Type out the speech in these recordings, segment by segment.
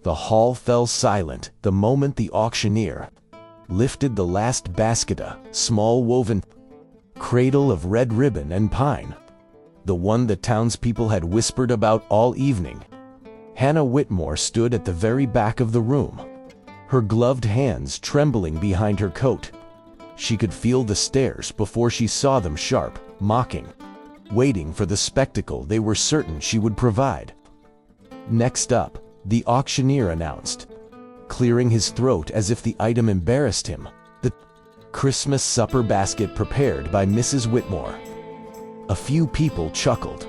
The hall fell silent the moment the auctioneer lifted the last basket, a small woven cradle of red ribbon and pine, the one the townspeople had whispered about all evening. Hannah Whitmore stood at the very back of the room, her gloved hands trembling behind her coat. She could feel the stares before she saw them, sharp, mocking, waiting for the spectacle they were certain she would provide. "Next up," the auctioneer announced, clearing his throat as if the item embarrassed him, "the Christmas supper basket prepared by Mrs. Whitmore." A few people chuckled.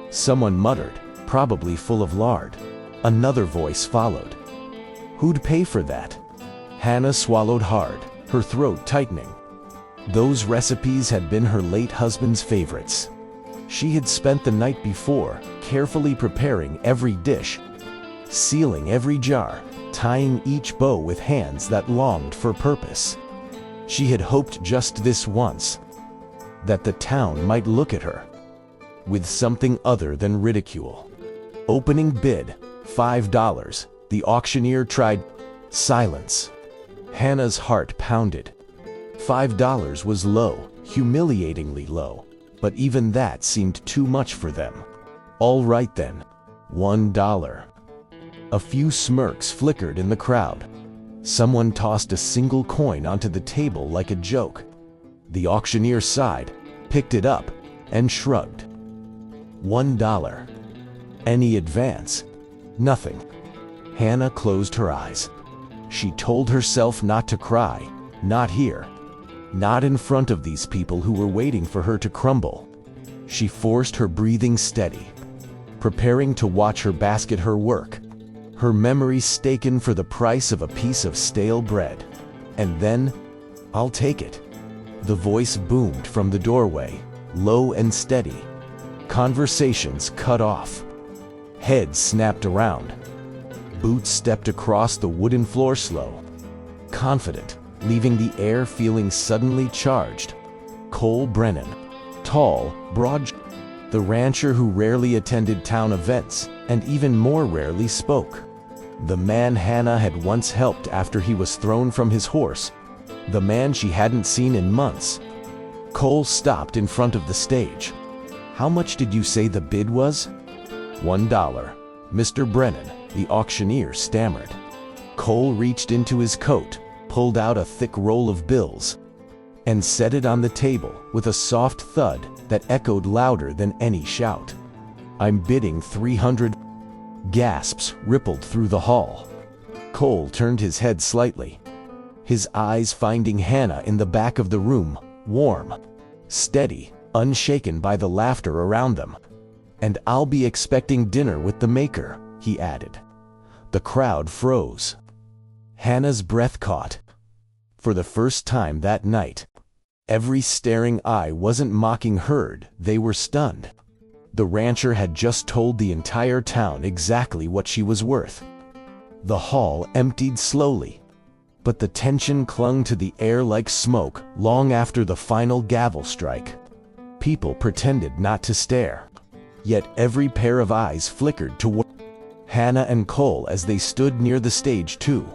Someone muttered, "Probably full of lard." Another voice followed, "Who'd pay for that?" Hannah swallowed hard, her throat tightening. Those recipes had been her late husband's favorites. She had spent the night before, carefully preparing every dish, sealing every jar, tying each bow with hands that longed for purpose. She had hoped just this once, that the town might look at her with something other than ridicule. Opening bid, $5. The auctioneer tried. Silence. Hannah's heart pounded. $5 was low, humiliatingly low, but even that seemed too much for them. All right then, $1. A few smirks flickered in the crowd. Someone tossed a single coin onto the table like a joke. The auctioneer sighed, picked it up, and shrugged. $1. Any advance? Nothing. Hannah closed her eyes. She told herself not to cry, not here, not in front of these people who were waiting for her to crumble. She forced her breathing steady, preparing to watch her basket her work, her memory staken for the price of a piece of stale bread. And then, "I'll take it." The voice boomed from the doorway, low and steady. Conversations cut off. Heads snapped around. Boots stepped across the wooden floor slow, confident, leaving the air feeling suddenly charged. Cole Brennan, tall, broad, the rancher who rarely attended town events and even more rarely spoke. The man Hannah had once helped after he was thrown from his horse. The man she hadn't seen in months. Cole stopped in front of the stage. "How much did you say the bid was?" $1. Mr. Brennan, the auctioneer, stammered. Cole reached into his coat, pulled out a thick roll of bills, and set it on the table with a soft thud that echoed louder than any shout. "I'm bidding 300. Gasps rippled through the hall. Cole turned his head slightly, his eyes finding Hannah in the back of the room, warm, steady, unshaken by the laughter around them. "And I'll be expecting dinner with the maker," he added. The crowd froze. Hannah's breath caught. For the first time that night, every staring eye wasn't mocking her, they were stunned. The rancher had just told the entire town exactly what she was worth. The hall emptied slowly, but the tension clung to the air like smoke long after the final gavel strike. People pretended not to stare, yet every pair of eyes flickered toward Hannah and Cole as they stood near the stage too.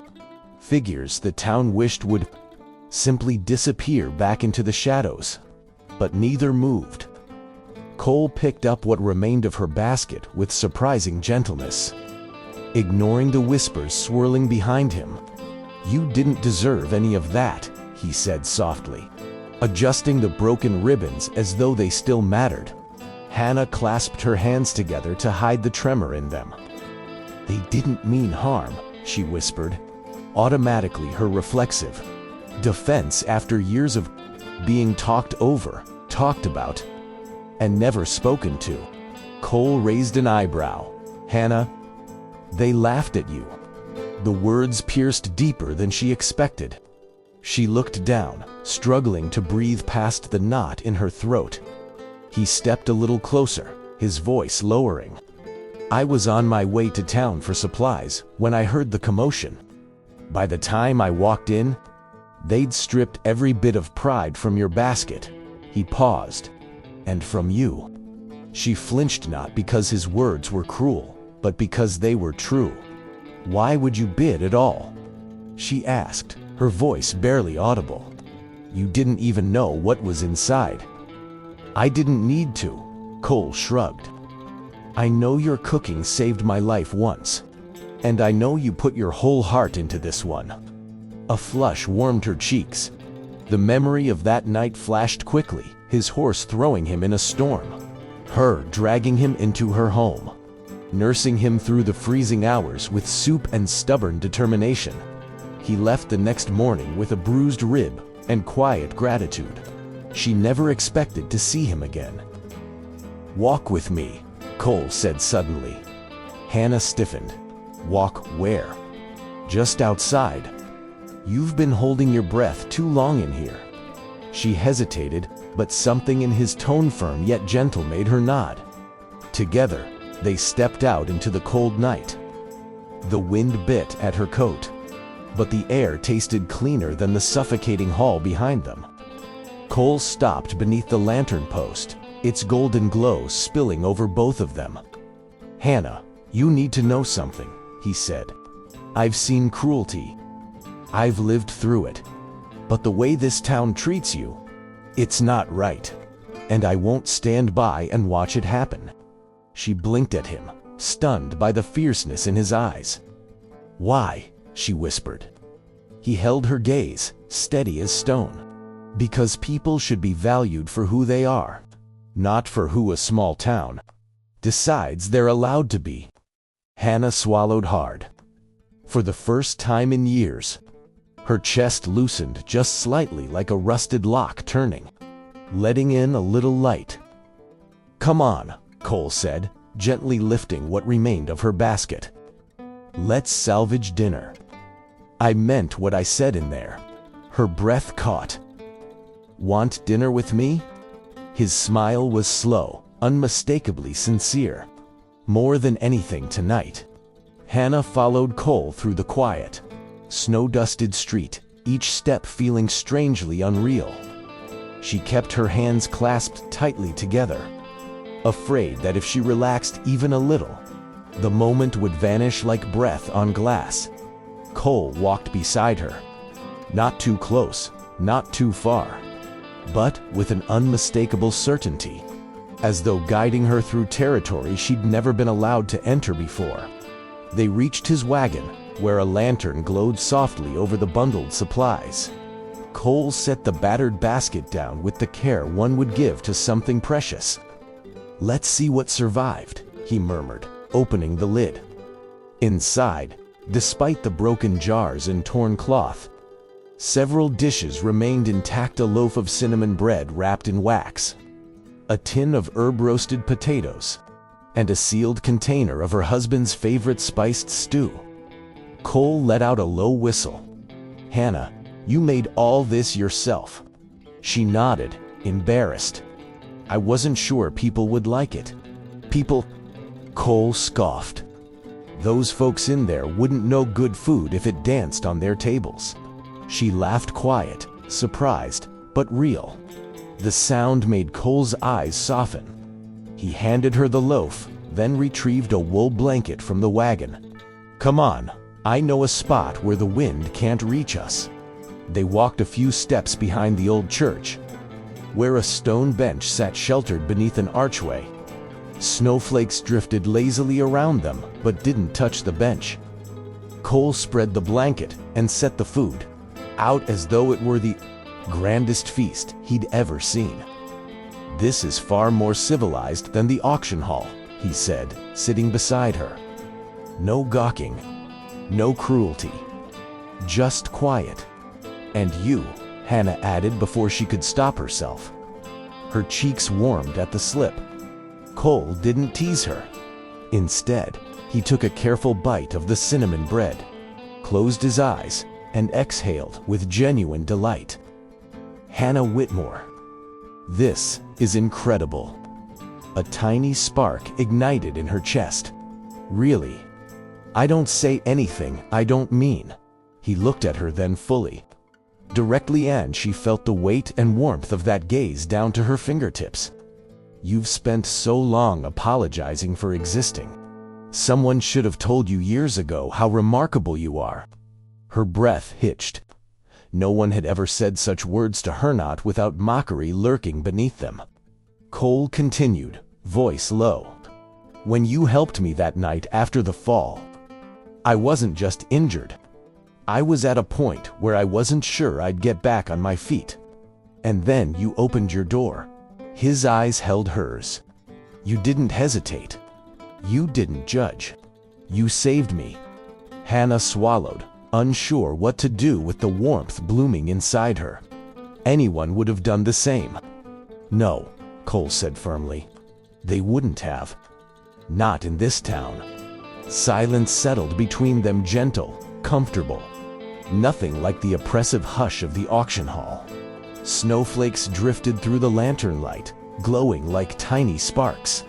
Figures the town wished would simply disappear back into the shadows, but neither moved. Cole picked up what remained of her basket with surprising gentleness, ignoring the whispers swirling behind him. "You didn't deserve any of that," he said softly, adjusting the broken ribbons as though they still mattered. Hannah clasped her hands together to hide the tremor in them. "They didn't mean harm," she whispered, automatically her reflexive defense after years of being talked over, talked about, and never spoken to. Cole raised an eyebrow. "Hannah, they laughed at you." The words pierced deeper than she expected. She looked down, struggling to breathe past the knot in her throat. He stepped a little closer, his voice lowering. "I was on my way to town for supplies when I heard the commotion. By the time I walked in, they'd stripped every bit of pride from your basket." He paused. "And from you." She flinched, not because his words were cruel, but because they were true. Why would you bid at all? She asked, her voice barely audible. You didn't even know what was inside. I didn't need to, Cole shrugged. I know your cooking saved my life once, and I know you put your whole heart into this one. A flush warmed her cheeks. The memory of that night flashed quickly, his horse throwing him in a storm, her dragging him into her home, nursing him through the freezing hours with soup and stubborn determination. He left the next morning with a bruised rib and quiet gratitude. She never expected to see him again. Walk with me, Cole said suddenly. Hannah stiffened. Walk where? Just outside. You've been holding your breath too long in here. She hesitated, but something in his tone, firm yet gentle, made her nod. Together, they stepped out into the cold night. The wind bit at her coat, but the air tasted cleaner than the suffocating hall behind them. Cole stopped beneath the lantern post, its golden glow spilling over both of them. Hannah, you need to know something, he said. I've seen cruelty. I've lived through it. But the way this town treats you, it's not right. And I won't stand by and watch it happen. She blinked at him, stunned by the fierceness in his eyes. Why? She whispered. He held her gaze, steady as stone. Because people should be valued for who they are, not for who a small town decides they're allowed to be. Hannah swallowed hard. For the first time in years, her chest loosened just slightly, like a rusted lock turning, letting in a little light. Come on, Cole said, gently lifting what remained of her basket. Let's salvage dinner. I meant what I said in there. Her breath caught. Want dinner with me? His smile was slow, unmistakably sincere. More than anything tonight. Hannah followed Cole through the quiet, snow-dusted street, each step feeling strangely unreal. She kept her hands clasped tightly together, afraid that if she relaxed even a little, the moment would vanish like breath on glass. Cole walked beside her. Not too close, not too far, but with an unmistakable certainty, as though guiding her through territory she'd never been allowed to enter before. They reached his wagon, where a lantern glowed softly over the bundled supplies. Cole set the battered basket down with the care one would give to something precious. Let's see what survived, he murmured, opening the lid. Inside, despite the broken jars and torn cloth, several dishes remained intact: a loaf of cinnamon bread wrapped in wax, a tin of herb-roasted potatoes, and a sealed container of her husband's favorite spiced stew. Cole let out a low whistle. Hannah, you made all this yourself? She nodded, embarrassed. I wasn't sure people would like it. People? Cole scoffed. Those folks in there wouldn't know good food if it danced on their tables. She laughed, quiet, surprised, but real. The sound made Cole's eyes soften. He handed her the loaf, then retrieved a wool blanket from the wagon. Come on, I know a spot where the wind can't reach us. They walked a few steps behind the old church, where a stone bench sat sheltered beneath an archway. Snowflakes drifted lazily around them, but didn't touch the bench. Cole spread the blanket and set the food out as though it were the grandest feast he'd ever seen. This is far more civilized than the auction hall, he said, sitting beside her. No gawking, no cruelty, just quiet. And you, Hannah added before she could stop herself. Her cheeks warmed at the slip. Cole didn't tease her. Instead, he took a careful bite of the cinnamon bread, closed his eyes, and exhaled with genuine delight. Hannah Whitmore. This is incredible. A tiny spark ignited in her chest. Really? I don't say anything I don't mean. He looked at her then fully, directly, and she felt the weight and warmth of that gaze down to her fingertips. You've spent so long apologizing for existing. Someone should have told you years ago how remarkable you are. Her breath hitched. No one had ever said such words to her, not without mockery lurking beneath them. Cole continued, voice low. When you helped me that night after the fall, I wasn't just injured. I was at a point where I wasn't sure I'd get back on my feet. And then you opened your door. His eyes held hers. You didn't hesitate. You didn't judge. You saved me. Hannah swallowed, unsure what to do with the warmth blooming inside her. Anyone would have done the same. No, Cole said firmly. They wouldn't have. Not in this town. Silence settled between them, gentle, comfortable. Nothing like the oppressive hush of the auction hall. Snowflakes drifted through the lantern light, glowing like tiny sparks.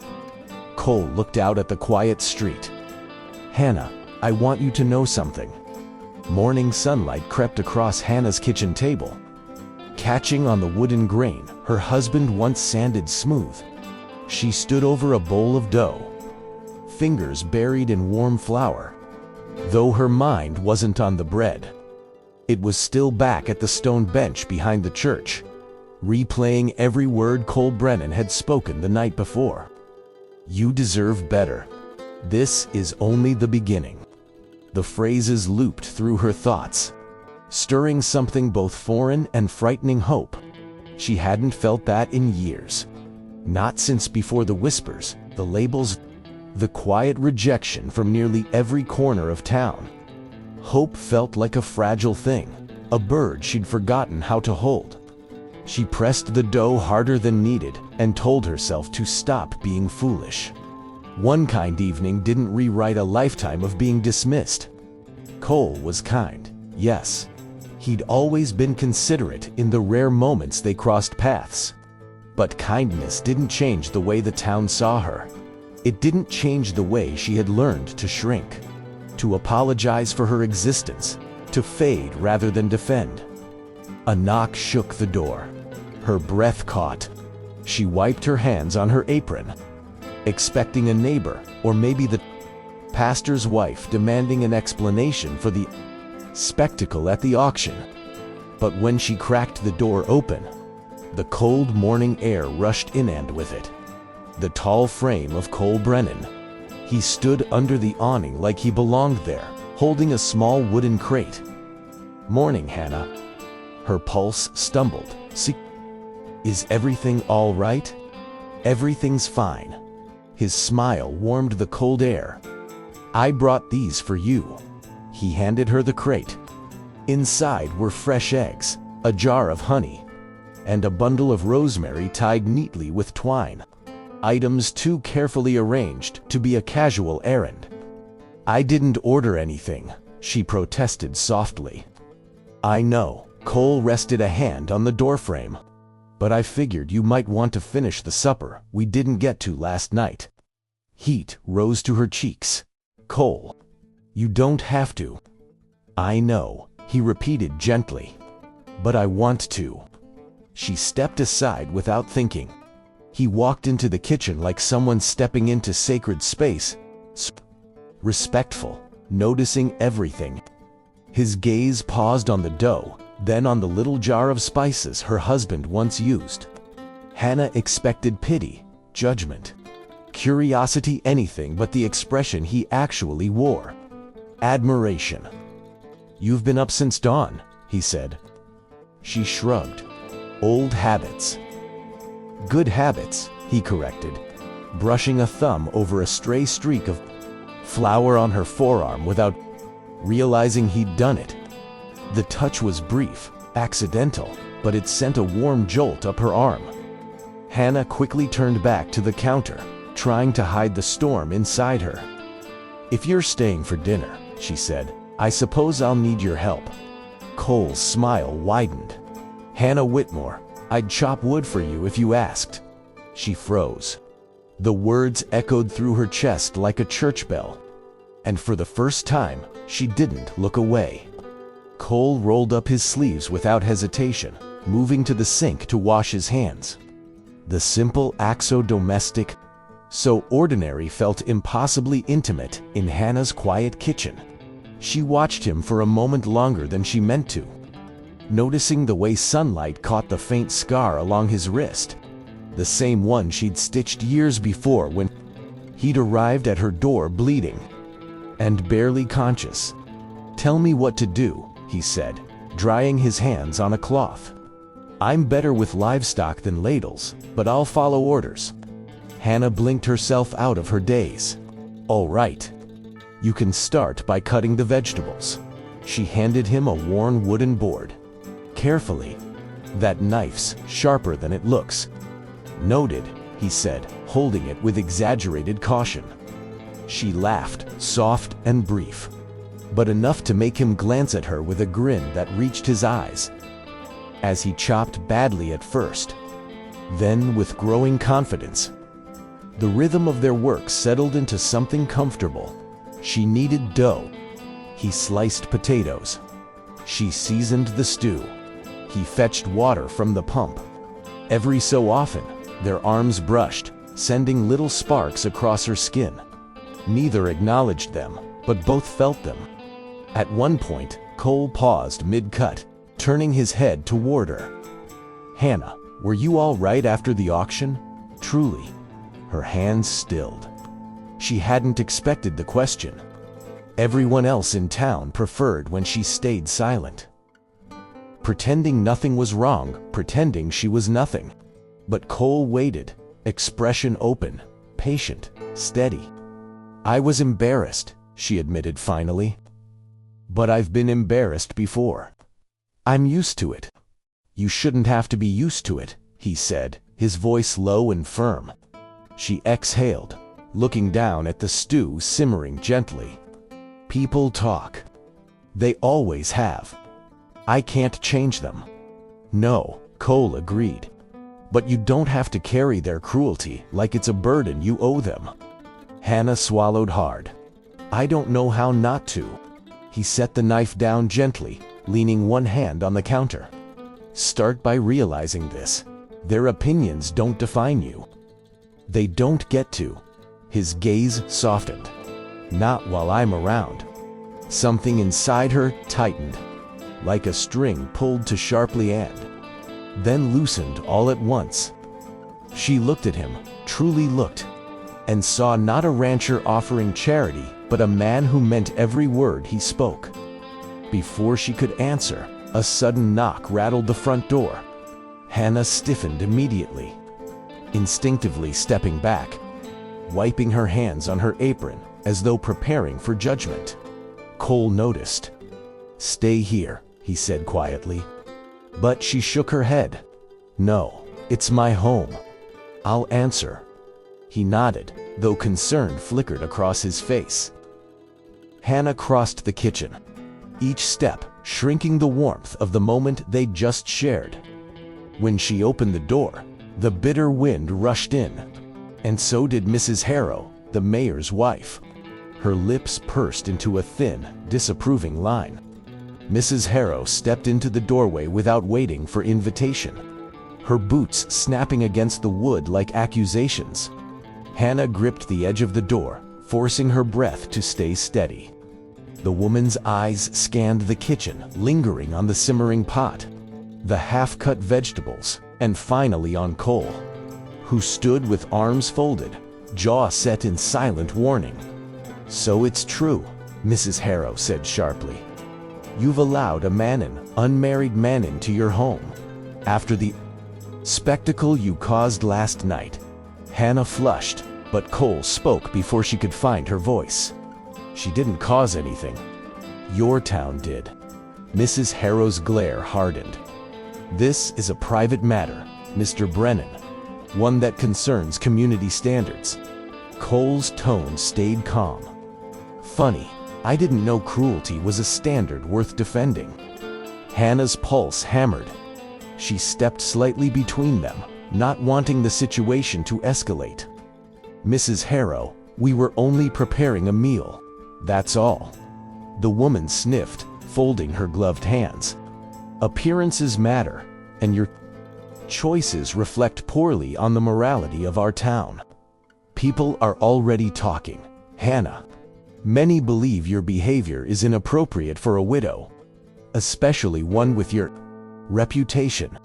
Cole looked out at the quiet street. Hannah, I want you to know something. Morning sunlight crept across Hannah's kitchen table, catching on the wooden grain her husband once sanded smooth. She stood over a bowl of dough, fingers buried in warm flour. Though her mind wasn't on the bread, it was still back at the stone bench behind the church, replaying every word Cole Brennan had spoken the night before. You deserve better. This is only the beginning. The phrases looped through her thoughts, stirring something both foreign and frightening hope. She hadn't felt that in years. Not since before the whispers, the labels, the quiet rejection from nearly every corner of town. Hope felt like a fragile thing, a bird she'd forgotten how to hold. She pressed the dough harder than needed and told herself to stop being foolish. One kind evening didn't rewrite a lifetime of being dismissed. Cole was kind, yes. He'd always been considerate in the rare moments they crossed paths. But kindness didn't change the way the town saw her. It didn't change the way she had learned to shrink, to apologize for her existence, to fade rather than defend. A knock shook the door. Her breath caught. She wiped her hands on her apron, expecting a neighbor or maybe the pastor's wife demanding an explanation for the spectacle at the auction. But when she cracked the door open, the cold morning air rushed in, and with it, the tall frame of Cole Brennan. He stood under the awning like he belonged there, holding a small wooden crate. Morning, Hannah. Her pulse stumbled. Is everything all right? Everything's fine. His smile warmed the cold air. I brought these for you. He handed her the crate. Inside were fresh eggs, a jar of honey, and a bundle of rosemary tied neatly with twine. Items too carefully arranged to be a casual errand. I didn't order anything, she protested softly. I know. Cole rested a hand on the doorframe. But I figured you might want to finish the supper we didn't get to last night. Heat rose to her cheeks. Cole, you don't have to. I know, he repeated gently. But I want to. She stepped aside without thinking. He walked into the kitchen like someone stepping into sacred space. Respectful, noticing everything. His gaze paused on the dough, then on the little jar of spices her husband once used. Hannah expected pity, judgment, curiosity, anything but the expression he actually wore. Admiration. You've been up since dawn, he said. She shrugged. Old habits. Good habits, he corrected, brushing a thumb over a stray streak of flour on her forearm without realizing he'd done it. The touch was brief, accidental, but it sent a warm jolt up her arm. Hannah quickly turned back to the counter, trying to hide the storm inside her. If you're staying for dinner, she said, I suppose I'll need your help. Cole's smile widened. Hannah Whitmore, I'd chop wood for you if you asked. She froze. The words echoed through her chest like a church bell. And for the first time, she didn't look away. Cole rolled up his sleeves without hesitation, moving to the sink to wash his hands. The simple axo-domestic So ordinary felt impossibly intimate in Hannah's quiet kitchen. She watched him for a moment longer than she meant to, noticing the way sunlight caught the faint scar along his wrist, the same one she'd stitched years before when he'd arrived at her door bleeding and barely conscious. "Tell me what to do," he said, drying his hands on a cloth. "I'm better with livestock than ladles, but I'll follow orders." Hannah blinked herself out of her daze. "All right. You can start by cutting the vegetables." She handed him a worn wooden board. "Carefully. That knife's sharper than it looks." "Noted," he said, holding it with exaggerated caution. She laughed, soft and brief, but enough to make him glance at her with a grin that reached his eyes. As he chopped badly at first, then with growing confidence, the rhythm of their work settled into something comfortable. She kneaded dough. He sliced potatoes. She seasoned the stew. He fetched water from the pump. Every so often, their arms brushed, sending little sparks across her skin. Neither acknowledged them, but both felt them. At one point, Cole paused mid-cut, turning his head toward her. "Hannah, were you all right after the auction? Truly." Her hands stilled. She hadn't expected the question. Everyone else in town preferred when she stayed silent, pretending nothing was wrong, pretending she was nothing. But Cole waited, expression open, patient, steady. "I was embarrassed," she admitted finally. "But I've been embarrassed before. I'm used to it." "You shouldn't have to be used to it," he said, his voice low and firm. She exhaled, looking down at the stew simmering gently. "People talk. They always have. I can't change them." "No," Cole agreed. "But you don't have to carry their cruelty like it's a burden you owe them." Hannah swallowed hard. "I don't know how not to." He set the knife down gently, leaning one hand on the counter. "Start by realizing this. Their opinions don't define you. They don't get to." His gaze softened. "Not while I'm around." Something inside her tightened, like a string pulled too sharply and then loosened all at once. She looked at him, truly looked, and saw not a rancher offering charity, but a man who meant every word he spoke. Before she could answer, a sudden knock rattled the front door. Hannah stiffened immediately, instinctively stepping back, wiping her hands on her apron as though preparing for judgment. Cole noticed. "Stay here," he said quietly. But she shook her head. "No, it's my home. I'll answer." He nodded, though concern flickered across his face. Hannah crossed the kitchen, each step shrinking the warmth of the moment they'd just shared. When she opened the door, the bitter wind rushed in, and so did Mrs. Harrow, the mayor's wife. Her lips pursed into a thin, disapproving line. Mrs. Harrow stepped into the doorway without waiting for invitation, her boots snapping against the wood like accusations. Hannah gripped the edge of the door, forcing her breath to stay steady. The woman's eyes scanned the kitchen, lingering on the simmering pot, the half-cut vegetables, and finally on Cole, who stood with arms folded, jaw set in silent warning. "So it's true," Mrs. Harrow said sharply. "You've allowed a unmarried man into your home, after the spectacle you caused last night." Hannah flushed, but Cole spoke before she could find her voice. "She didn't cause anything. Your town did." Mrs. Harrow's glare hardened. "This is a private matter, Mr. Brennan, one that concerns community standards." Cole's tone stayed calm. "Funny, I didn't know cruelty was a standard worth defending." Hannah's pulse hammered. She stepped slightly between them, not wanting the situation to escalate. "Mrs. Harrow, we were only preparing a meal. That's all." The woman sniffed, folding her gloved hands. "Appearances matter, and your choices reflect poorly on the morality of our town. People are already talking. Hannah, many believe your behavior is inappropriate for a widow, especially one with your reputation.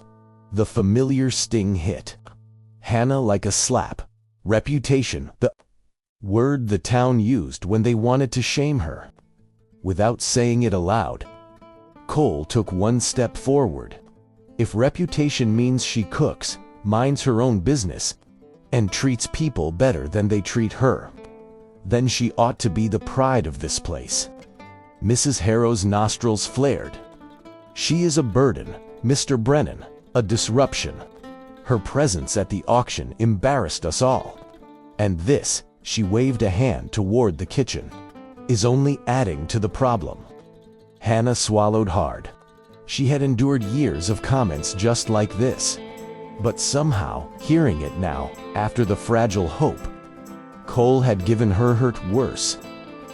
The familiar sting hit Hannah like a slap. Reputation, the word the town used when they wanted to shame her. Without saying it aloud, Cole took one step forward. If reputation means she cooks, minds her own business, and treats people better than they treat her, then she ought to be the pride of this place. Mrs. Harrow's nostrils flared. She is a burden, Mr. Brennan, a disruption. Her presence at the auction embarrassed us all. And this, she waved a hand toward the kitchen, is only adding to the problem. Hannah swallowed hard. She had endured years of comments just like this. But somehow, hearing it now, after the fragile hope, Cole had given her hurt worse.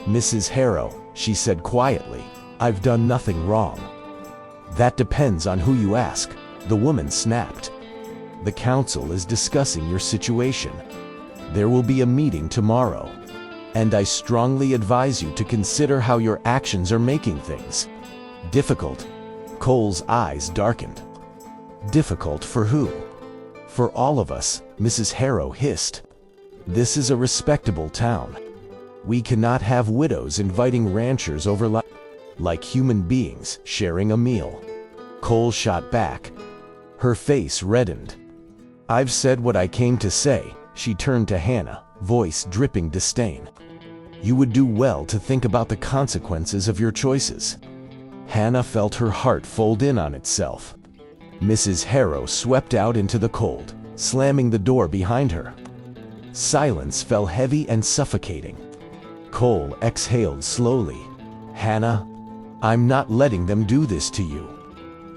Mrs. Harrow, she said quietly, I've done nothing wrong. That depends on who you ask, the woman snapped. The council is discussing your situation. There will be a meeting tomorrow, and I strongly advise you to consider how your actions are making things difficult. Cole's eyes darkened. Difficult for who? For all of us, Mrs. Harrow hissed. This is a respectable town. We cannot have widows inviting ranchers over like human beings sharing a meal. Cole shot back. Her face reddened. I've said what I came to say, she turned to Hannah, voice dripping disdain. You would do well to think about the consequences of your choices. Hannah felt her heart fold in on itself. Mrs. Harrow swept out into the cold, slamming the door behind her. Silence fell heavy and suffocating. Cole exhaled slowly. Hannah, I'm not letting them do this to you.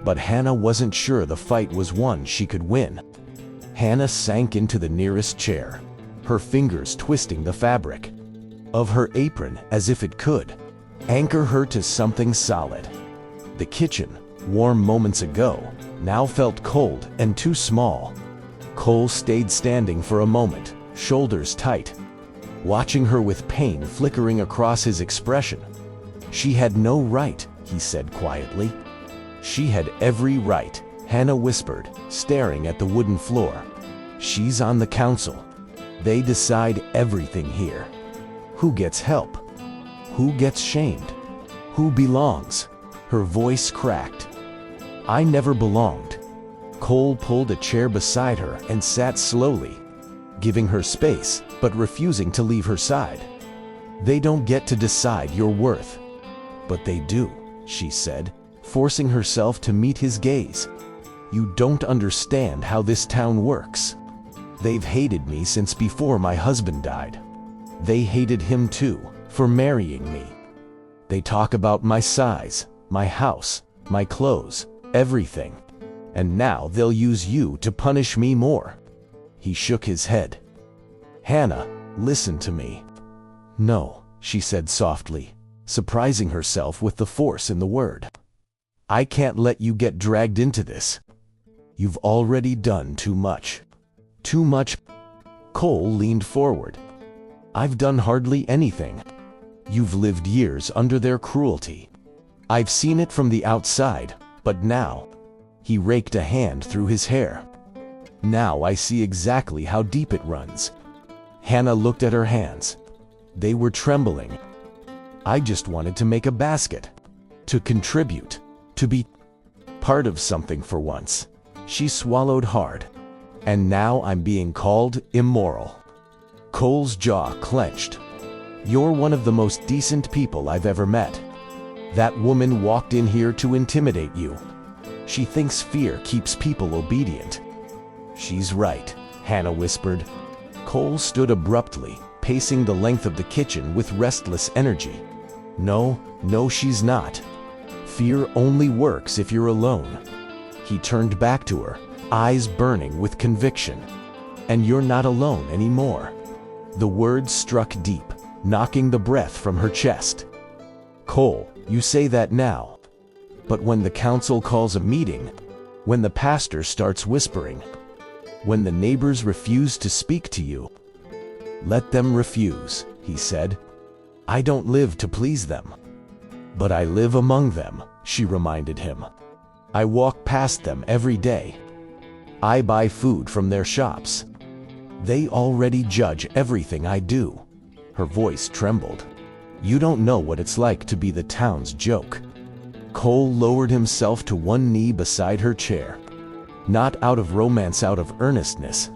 But Hannah wasn't sure the fight was one she could win. Hannah sank into the nearest chair, her fingers twisting the fabric of her apron as if it could anchor her to something solid. The kitchen, warm moments ago, now felt cold and too small. Cole stayed standing for a moment, shoulders tight, watching her with pain flickering across his expression. She had no right, he said quietly. She had every right, Hannah whispered, staring at the wooden floor. She's on the council. They decide everything here. Who gets help? Who gets shamed? Who belongs? Her voice cracked. I never belonged. Cole pulled a chair beside her and sat slowly, giving her space, but refusing to leave her side. They don't get to decide your worth. But they do, she said, forcing herself to meet his gaze. You don't understand how this town works. They've hated me since before my husband died. They hated him too, for marrying me. They talk about my size, my house, my clothes, everything. And now they'll use you to punish me more. He shook his head. Hannah, listen to me. No, she said softly, surprising herself with the force in the word. I can't let you get dragged into this. You've already done too much. Too much. Cole leaned forward. I've done hardly anything. You've lived years under their cruelty. I've seen it from the outside, but now, he raked a hand through his hair. Now I see exactly how deep it runs. Hannah looked at her hands. They were trembling. I just wanted to make a basket. To contribute. To be part of something for once. She swallowed hard. And now I'm being called immoral. Cole's jaw clenched. You're one of the most decent people I've ever met. That woman walked in here to intimidate you. She thinks fear keeps people obedient. She's right, Hannah whispered. Cole stood abruptly, pacing the length of the kitchen with restless energy. No, she's not. Fear only works if you're alone. He turned back to her, eyes burning with conviction. And you're not alone anymore. The words struck deep, knocking the breath from her chest. Cole, you say that now. But when the council calls a meeting, when the pastor starts whispering, when the neighbors refuse to speak to you, "Let them refuse," he said. "I don't live to please them." "But I live among them," she reminded him. "I walk past them every day. I buy food from their shops. They already judge everything I do." Her voice trembled. "You don't know what it's like to be the town's joke." Cole lowered himself to one knee beside her chair. Not out of romance, out of earnestness.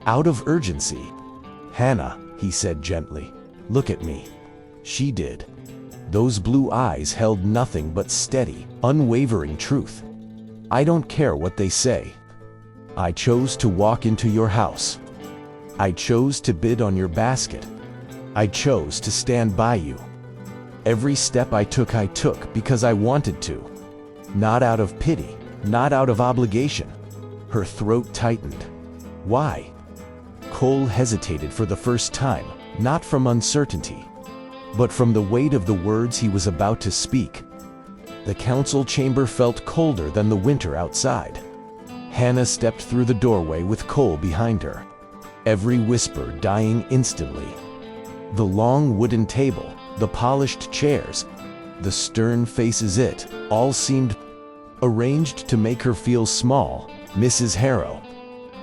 Out of urgency. "Hannah," he said gently, "look at me." She did. Those blue eyes held nothing but steady, unwavering truth. "I don't care what they say. I chose to walk into your house. I chose to bid on your basket. I chose to stand by you. Every step I took because I wanted to. Not out of pity, not out of obligation." Her throat tightened. "Why?" Cole hesitated for the first time, not from uncertainty, but from the weight of the words he was about to speak. The council chamber felt colder than the winter outside. Hannah stepped through the doorway with Cole behind her, every whisper dying instantly. The long wooden table, the polished chairs, the stern faces, it all seemed arranged to make her feel small. Mrs. Harrow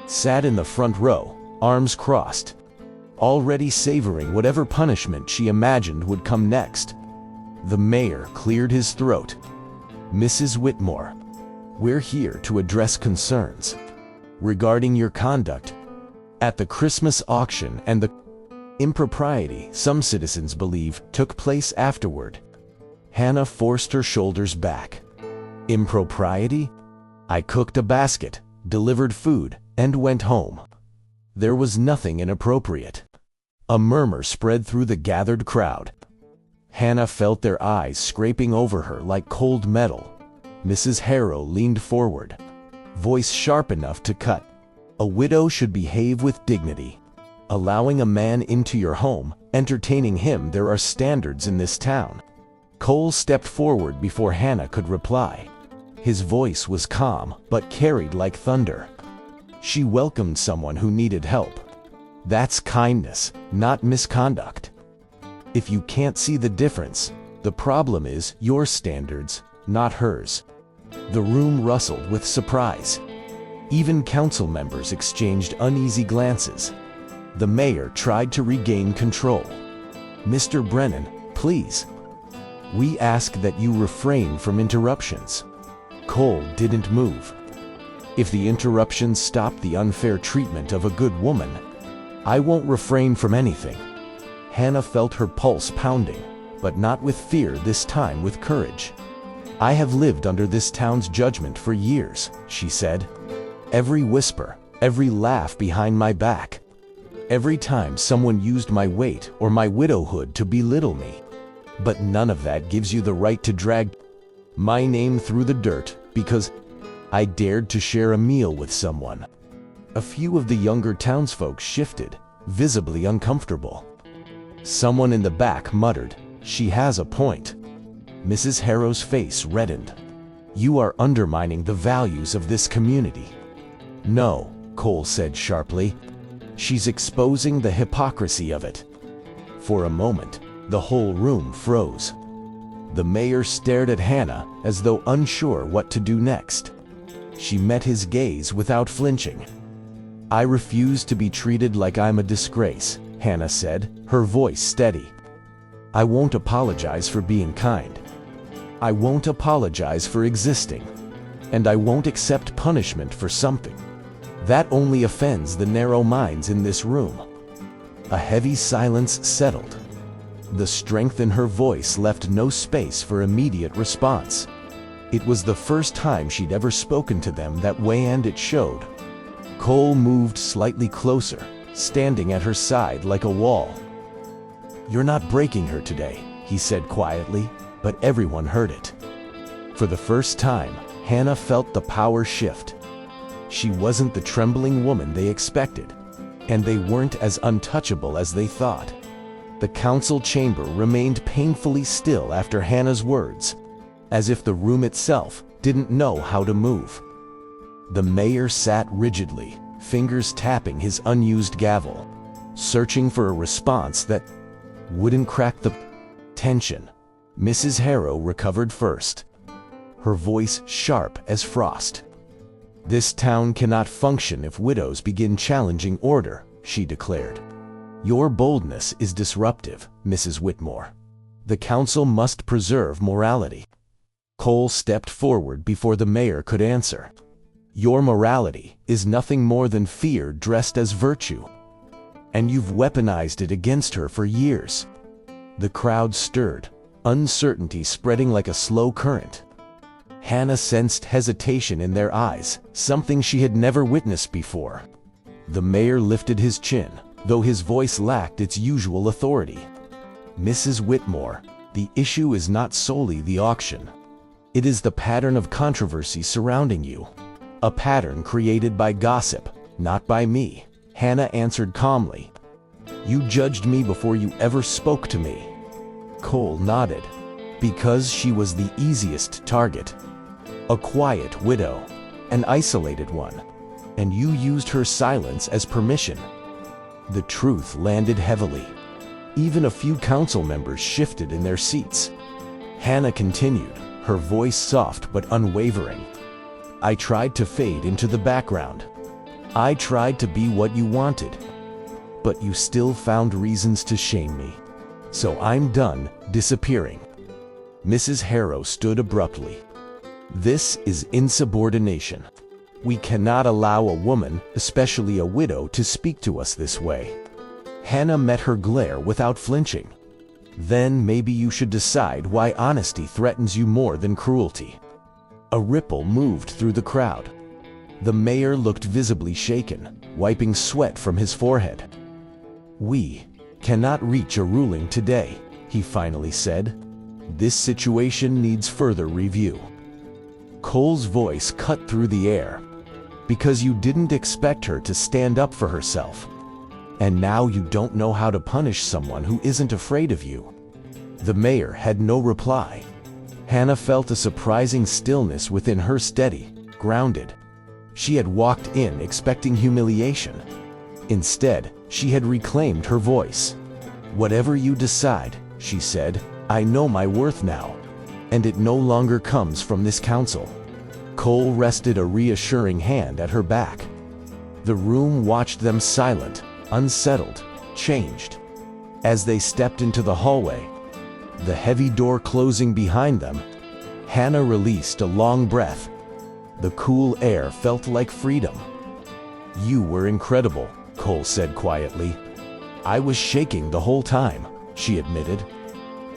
sat in the front row, arms crossed, already savoring whatever punishment she imagined would come next. The mayor cleared his throat. "Mrs. Whitmore, we're here to address concerns regarding your conduct at the Christmas auction and the impropriety some citizens believe took place afterward." Hannah forced her shoulders back. "Impropriety? I cooked a basket, delivered food, and went home. There was nothing inappropriate." A murmur spread through the gathered crowd. Hannah felt their eyes scraping over her like cold metal. Mrs. Harrow leaned forward, voice sharp enough to cut. "A widow should behave with dignity. Allowing a man into your home, entertaining him, there are standards in this town." Cole stepped forward before Hannah could reply. His voice was calm, but carried like thunder. "She welcomed someone who needed help. That's kindness, not misconduct. If you can't see the difference, the problem is your standards, not hers." The room rustled with surprise. Even council members exchanged uneasy glances. The mayor tried to regain control. "Mr. Brennan, please. We ask that you refrain from interruptions." Cole didn't move. "If the interruptions stop the unfair treatment of a good woman, I won't refrain from anything." Hannah felt her pulse pounding, but not with fear this time, with courage. "I have lived under this town's judgment for years," she said. "Every whisper, every laugh behind my back. Every time someone used my weight or my widowhood to belittle me. But none of that gives you the right to drag my name through the dirt because I dared to share a meal with someone." A few of the younger townsfolk shifted, visibly uncomfortable. Someone in the back muttered, "She has a point." Mrs. Harrow's face reddened. "You are undermining the values of this community." "No," Cole said sharply. "She's exposing the hypocrisy of it." For a moment, the whole room froze. The mayor stared at Hannah as though unsure what to do next. She met his gaze without flinching. "I refuse to be treated like I'm a disgrace," Hannah said, her voice steady. "I won't apologize for being kind. I won't apologize for existing. And I won't accept punishment for something that only offends the narrow minds in this room." A heavy silence settled. The strength in her voice left no space for immediate response. It was the first time she'd ever spoken to them that way, and it showed. Cole moved slightly closer, standing at her side like a wall. "You're not breaking her today," he said quietly, but everyone heard it. For the first time, Hannah felt the power shift. She wasn't the trembling woman they expected, and they weren't as untouchable as they thought. The council chamber remained painfully still after Hannah's words, as if the room itself didn't know how to move. The mayor sat rigidly, fingers tapping his unused gavel. searching for a response that wouldn't crack the tension. Mrs. Harrow recovered first, her voice sharp as frost. "This town cannot function if widows begin challenging order," she declared. "Your boldness is disruptive, Mrs. Whitmore. The council must preserve morality." Cole stepped forward before the mayor could answer. "Your morality is nothing more than fear dressed as virtue. And you've weaponized it against her for years." The crowd stirred, uncertainty spreading like a slow current. Hannah sensed hesitation in their eyes, something she had never witnessed before. The mayor lifted his chin, though his voice lacked its usual authority. "Mrs. Whitmore, the issue is not solely the auction. It is the pattern of controversy surrounding you. A pattern created by gossip, not by me," Hannah answered calmly. "You judged me before you ever spoke to me." Cole nodded. "Because she was the easiest target. A quiet widow, an isolated one, and you used her silence as permission." The truth landed heavily. Even a few council members shifted in their seats. Hannah continued, her voice soft but unwavering. "I tried to fade into the background. I tried to be what you wanted. But you still found reasons to shame me. So I'm done disappearing." Mrs. Harrow stood abruptly. "This is insubordination. We cannot allow a woman, especially a widow, to speak to us this way." Hannah met her glare without flinching. "Then maybe you should decide why honesty threatens you more than cruelty." A ripple moved through the crowd. The mayor looked visibly shaken, wiping sweat from his forehead. "We cannot reach a ruling today," he finally said. "This situation needs further review." Cole's voice cut through the air. "Because you didn't expect her to stand up for herself. And now you don't know how to punish someone who isn't afraid of you." The mayor had no reply. Hannah felt a surprising stillness within her, steady, grounded. She had walked in expecting humiliation. Instead, she had reclaimed her voice. "Whatever you decide," she said, "I know my worth now. And it no longer comes from this council." Cole rested a reassuring hand at her back. The room watched them silent, unsettled, changed. As they stepped into the hallway, the heavy door closing behind them, Hannah released a long breath. The cool air felt like freedom. "You were incredible," Cole said quietly. "I was shaking the whole time," she admitted.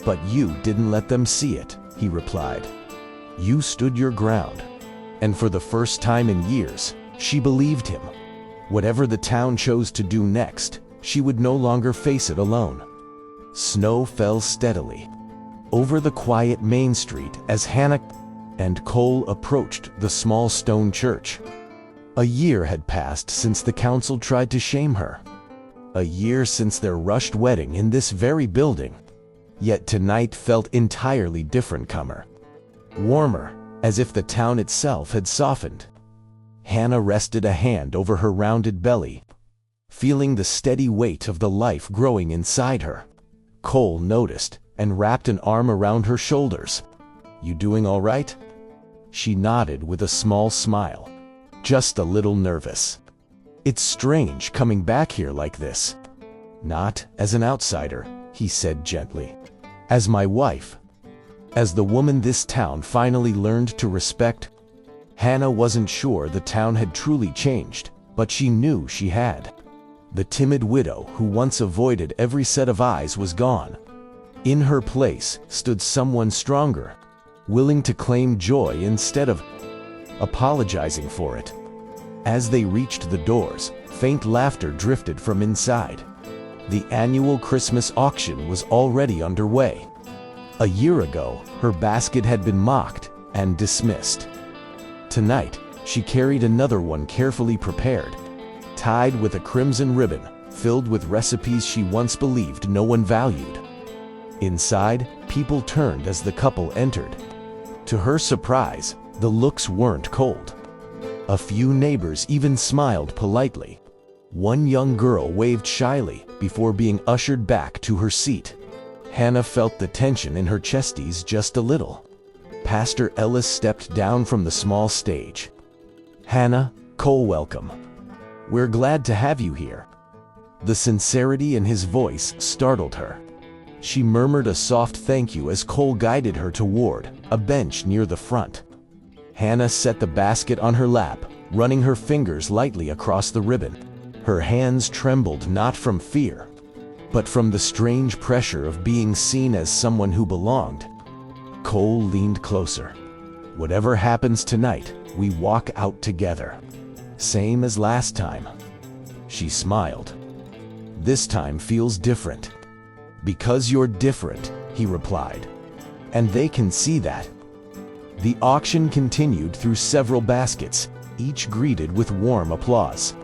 "But you didn't let them see it," he replied. "You stood your ground." And for the first time in years, she believed him. Whatever the town chose to do next, she would no longer face it alone. Snow fell steadily over the quiet main street as Hannah and Cole approached the small stone church. A year had passed since the council tried to shame her. A year since their rushed wedding in this very building. Yet tonight felt entirely different, warmer, as if the town itself had softened. Hannah rested a hand over her rounded belly, feeling the steady weight of the life growing inside her. Cole noticed and wrapped an arm around her shoulders. "You doing all right?" She nodded with a small smile. "Just a little nervous. It's strange coming back here like this." "Not as an outsider," he said gently. "As my wife. As the woman this town finally learned to respect." Hannah wasn't sure the town had truly changed, but she knew she had. The timid widow who once avoided every set of eyes was gone. In her place stood someone stronger, willing to claim joy instead of apologizing for it. As they reached the doors, faint laughter drifted from inside. The annual Christmas auction was already underway. A year ago, her basket had been mocked and dismissed. Tonight, she carried another one carefully prepared, tied with a crimson ribbon, filled with recipes she once believed no one valued. Inside, people turned as the couple entered. To her surprise, the looks weren't cold. A few neighbors even smiled politely. One young girl waved shyly before being ushered back to her seat. Hannah felt the tension in her chesties just a little. Pastor Ellis stepped down from the small stage. "Hannah, Cole, welcome. We're glad to have you here." The sincerity in his voice startled her. She murmured a soft thank you as Cole guided her toward a bench near the front. Hannah set the basket on her lap, running her fingers lightly across the ribbon. Her hands trembled not from fear, but from the strange pressure of being seen as someone who belonged. Cole leaned closer. "Whatever happens tonight, we walk out together. Same as last time." She smiled. "This time feels different." "Because you're different," he replied. "And they can see that." The auction continued through several baskets, each greeted with warm applause.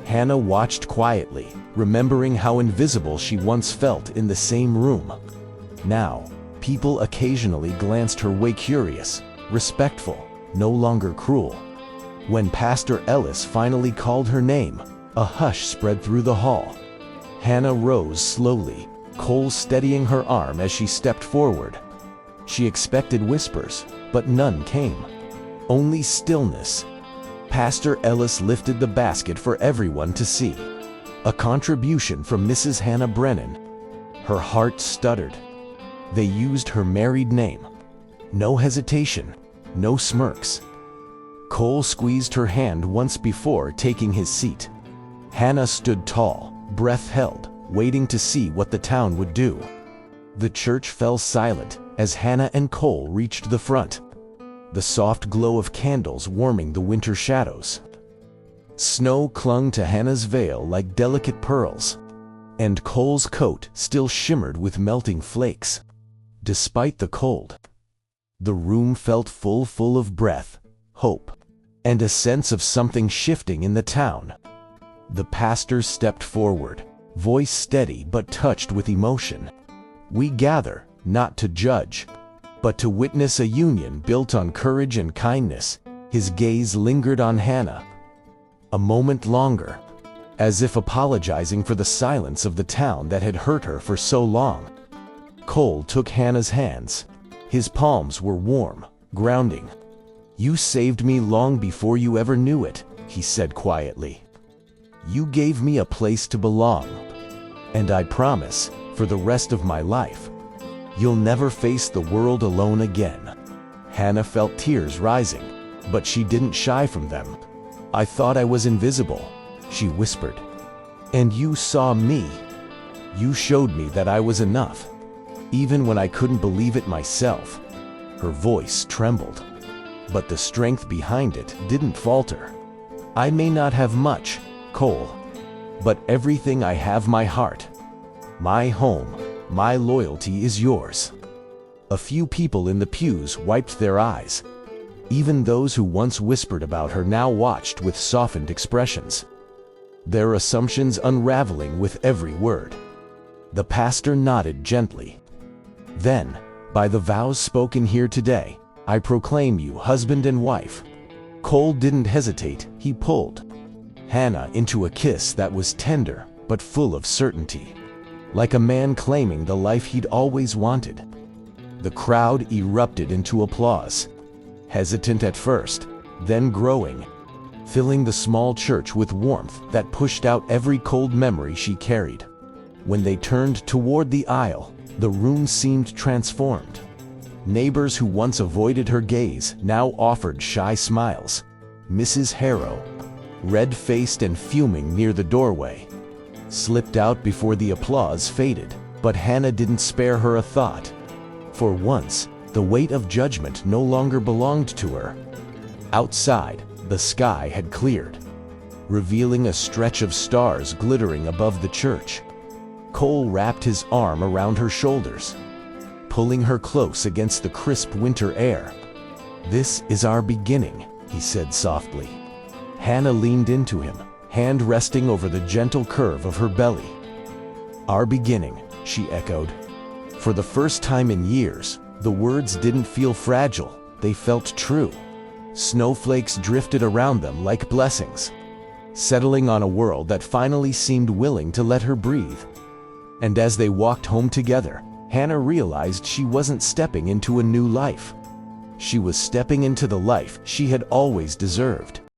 Hannah watched quietly, remembering how invisible she once felt in the same room. Now, people occasionally glanced her way, curious, respectful, no longer cruel. When Pastor Ellis finally called her name, a hush spread through the hall. Hannah rose slowly, Cole steadying her arm as she stepped forward. She expected whispers, but none came. Only stillness. Pastor Ellis lifted the basket for everyone to see. A contribution from Mrs. Hannah Brennan. Her heart stuttered. They used her married name. No hesitation, no smirks. Cole squeezed her hand once before taking his seat. Hannah stood tall, breath held, waiting to see what the town would do. The church fell silent as Hannah and Cole reached the front, the soft glow of candles warming the winter shadows. Snow clung to Hannah's veil like delicate pearls, and Cole's coat still shimmered with melting flakes. Despite the cold, the room felt full of breath, hope, and a sense of something shifting in the town. The pastor stepped forward, voice steady but touched with emotion. "We gather, not to judge, but to witness a union built on courage and kindness." His gaze lingered on Hannah. A moment longer, as if apologizing for the silence of the town that had hurt her for so long. Cole took Hannah's hands. His palms were warm, grounding. "You saved me long before you ever knew it," he said quietly. "You gave me a place to belong. And I promise, for the rest of my life, you'll never face the world alone again." Hannah felt tears rising, but she didn't shy from them. "I thought I was invisible," she whispered. "And you saw me. You showed me that I was enough, even when I couldn't believe it myself." Her voice trembled, but the strength behind it didn't falter. "I may not have much, Cole, but everything I have, my heart, my home, my loyalty is yours." A few people in the pews wiped their eyes. Even those who once whispered about her now watched with softened expressions, their assumptions unraveling with every word. The pastor nodded gently. "Then, by the vows spoken here today, I proclaim you husband and wife." Cole didn't hesitate, he pulled Hannah into a kiss that was tender but full of certainty, like a man claiming the life he'd always wanted. The crowd erupted into applause, hesitant at first, then growing, filling the small church with warmth that pushed out every cold memory she carried. When they turned toward the aisle, the room seemed transformed. Neighbors who once avoided her gaze now offered shy smiles. Mrs. Harrow, red-faced and fuming near the doorway, slipped out before the applause faded, but Hannah didn't spare her a thought. For once, the weight of judgment no longer belonged to her. Outside, the sky had cleared, revealing a stretch of stars glittering above the church. Cole wrapped his arm around her shoulders, pulling her close against the crisp winter air. "This is our beginning," he said softly. Hannah leaned into him, hand resting over the gentle curve of her belly. "Our beginning," she echoed. For the first time in years, the words didn't feel fragile, they felt true. Snowflakes drifted around them like blessings. settling on a world that finally seemed willing to let her breathe. And as they walked home together, Hannah realized she wasn't stepping into a new life. She was stepping into the life she had always deserved.